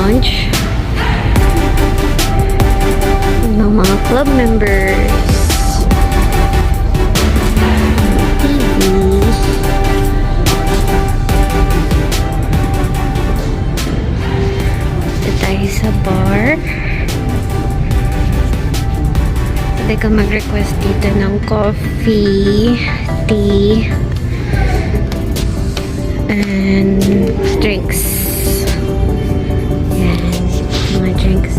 lounge ng mga club members. TV. Ito tayo sa bar. Pwede ka mag-request dito ng coffee, tea, and drinks. Yan, mga drinks.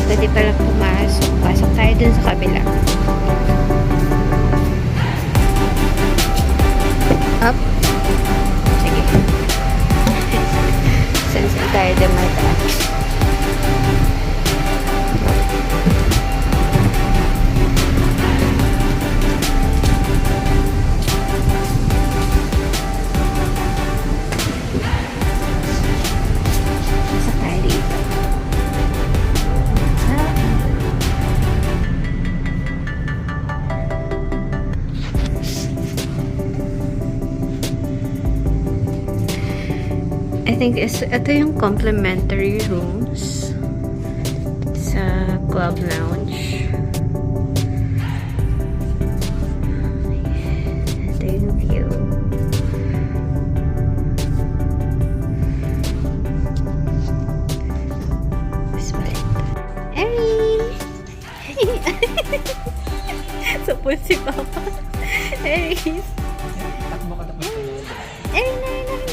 Pwede pala pumasok. Pasok tayo dun sa kabila. Up. Sige. Saan tayo dumadaan? Pasok tayo dito. I think ito yung complimentary rooms sa club lounge. Ito yung view. Mas balik. Erin! Sapon si Papa. Erin! Takbo ka tapos sa loob. Erin!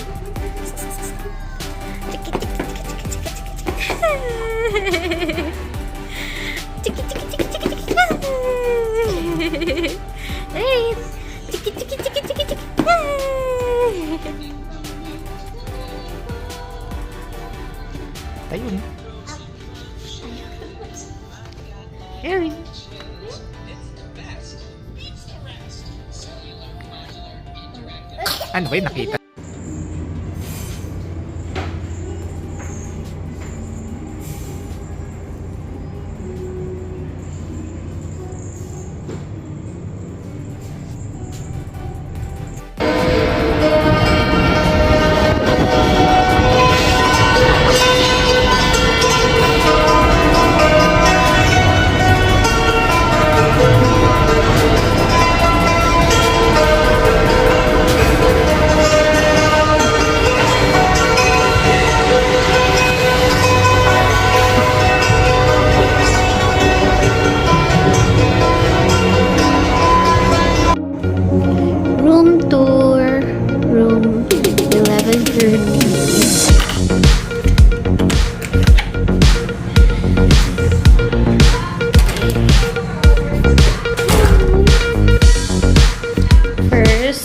Ayun. Erin. Ano ba yun? Nakita?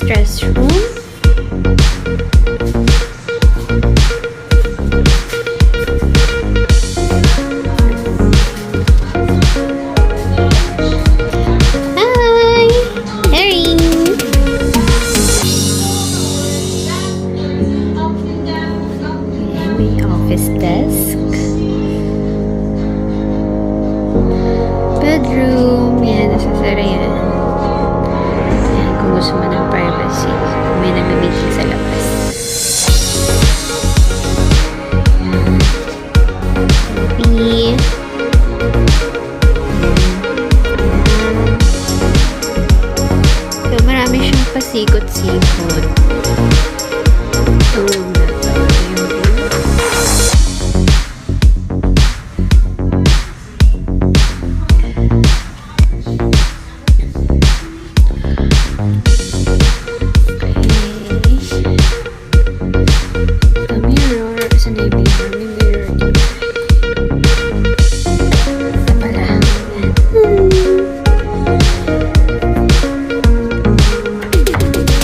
restroom. Hi! Erin! May office desk. Bedroom. Yan, nasasara yan. Yan, kung gusto mo ng privacy. May nag-meeting sa labas. TV. So, marami siyang pasikot-sikot. Room na to. Yung view. The mirror. Saan na yung mirror? May mirror dito. Ito pala.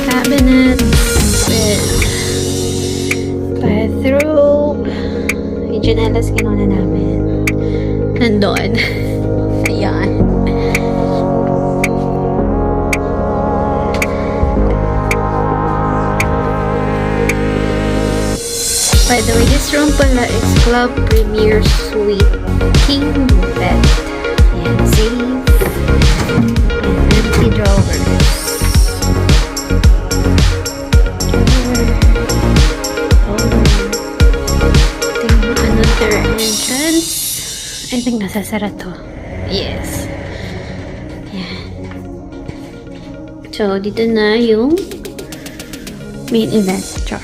Cabinet with bathroom. Yung janelas kinuna namin. Nandun. Ayan. By the way, this room pala is Club Premier Suite King Bed. Ayan, safe. And empty drawers. Another entrance. I think nasasara to. Yes. Ayan. So, dito na yung main event. Char.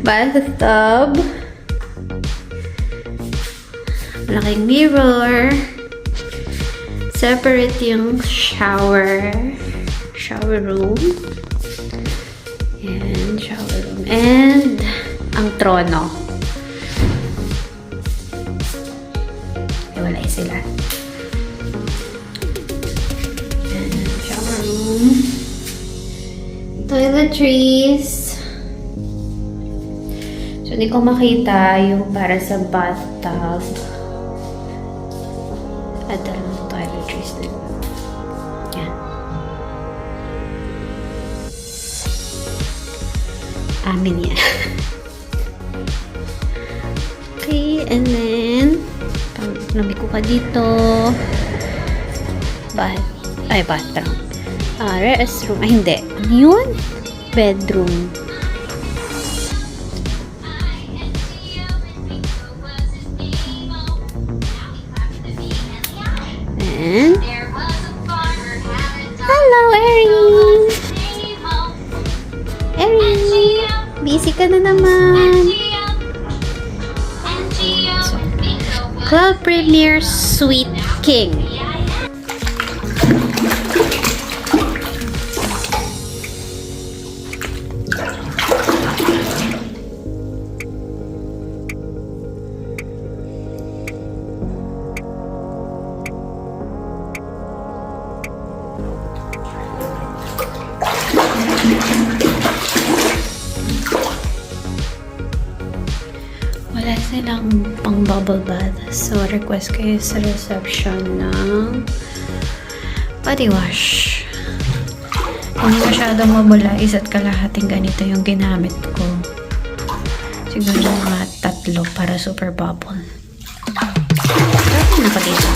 Bathtub. Malaking mirror. Separate yung shower room. And shower room. And ang trono. Wala sila. And shower room. Toiletries. So, hindi ko makita yung para sa bathtub. At dalawang toiletries din. Yan. Amin yan. Okay, and then pag lumiko ka dito, bathroom. Restroom. Ay, hindi. Ano yun? Bedroom. And hello, Erin! Erin! Busy ka na naman. So, Club Premier Suite King. Wala silang pang bubble bath. So, request kayo sa reception ng body wash. Hindi masyadong mabulais at kalahating ganito yung ginamit ko. Siguro mga 3 para super bubble. Sarap na pa dito.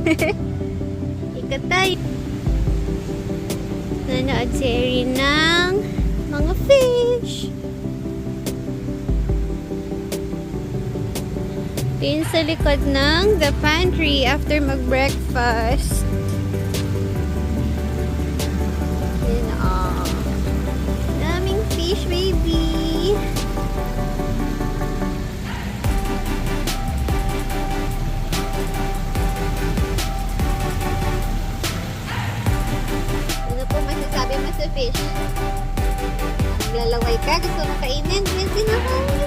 Ikot tayo. Nanood si Erin ng mga fish. Din sa likod ng the pantry after mag-breakfast. Yun, daming fish, baby. Ano po masasabi mo sa fish? Naglalaway ka? Gusto mo kainin? Yes, sinakain.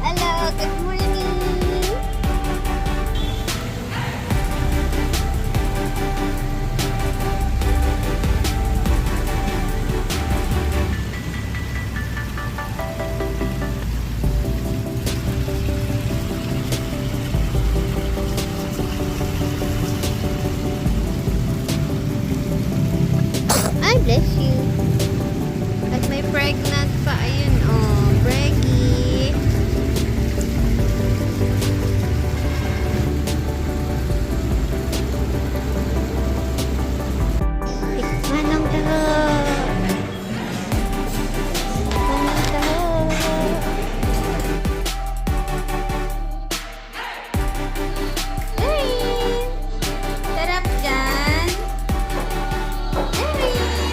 Hello, good morning. I bless you. At may pregnant pa. Ayun, Breggy. Manong taho. Manong taho. Erin! Sarap dyan. Erin!